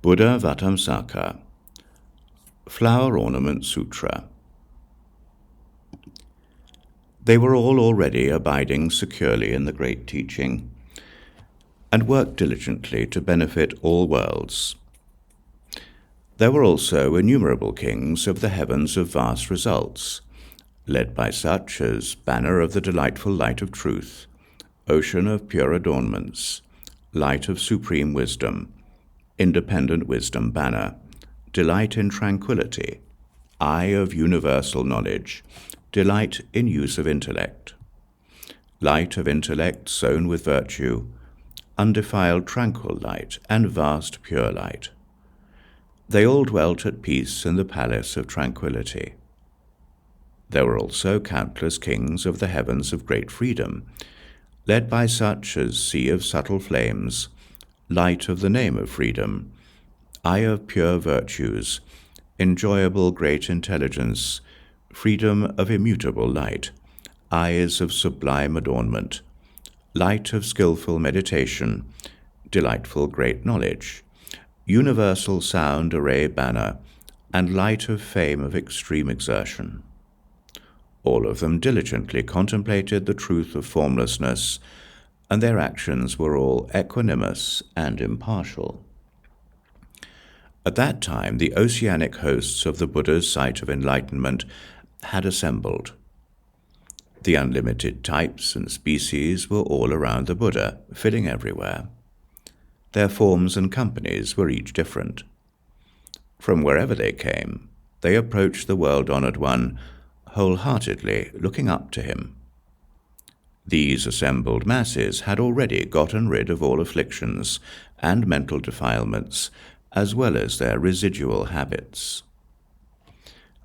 Buddhāvataṃsaka Flower Ornament Sutra. They were all already abiding securely in the great teaching, and worked diligently to benefit all worlds. There were also innumerable kings of the heavens of vast results, led by such as Banner of the Delightful Light of Truth, Ocean of Pure Adornments, Light of Supreme Wisdom, Independent Wisdom Banner, Delight in Tranquility, Eye of Universal Knowledge, Delight in Use of Intellect, Light of Intellect sown with virtue, Undefiled Tranquil Light, and Vast Pure Light. They all dwelt at peace in the Palace of Tranquility. There were also countless kings of the heavens of great freedom, led by such as Sea of Subtle Flames, Light of the Name of Freedom, Eye of Pure Virtues, Enjoyable Great Intelligence, Freedom of Immutable Light, Eyes of Sublime Adornment, Light of Skillful Meditation, Delightful Great Knowledge, Universal Sound Array Banner, and Light of Fame of Extreme Exertion. All of them diligently contemplated the truth of formlessness, and their actions were all equanimous and impartial. At that time, the oceanic hosts of the Buddha's site of enlightenment had assembled. The unlimited types and species were all around the Buddha, filling everywhere. Their forms and companies were each different. From wherever they came, they approached the world-honored one, wholeheartedly looking up to him. These assembled masses had already gotten rid of all afflictions and mental defilements, as well as their residual habits.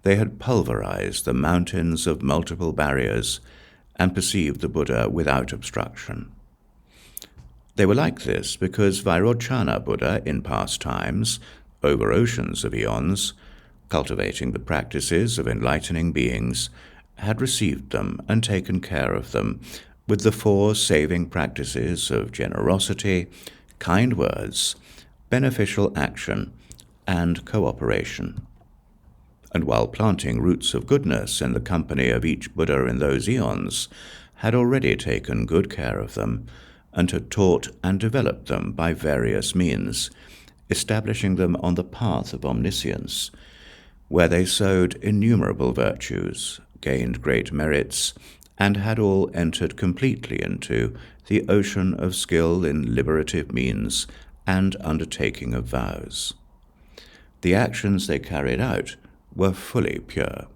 They had pulverized the mountains of multiple barriers and perceived the Buddha without obstruction. They were like this because Vairochana Buddha in past times, over oceans of eons, cultivating the practices of enlightening beings, had received them and taken care of them with the 4 saving practices of generosity, kind words, beneficial action, and cooperation. And while planting roots of goodness in the company of each Buddha in those eons, had already taken good care of them, and had taught and developed them by various means, establishing them on the path of omniscience, where they sowed innumerable virtues, gained great merits, and had all entered completely into the ocean of skill in liberative means and undertaking of vows. The actions they carried out were fully pure.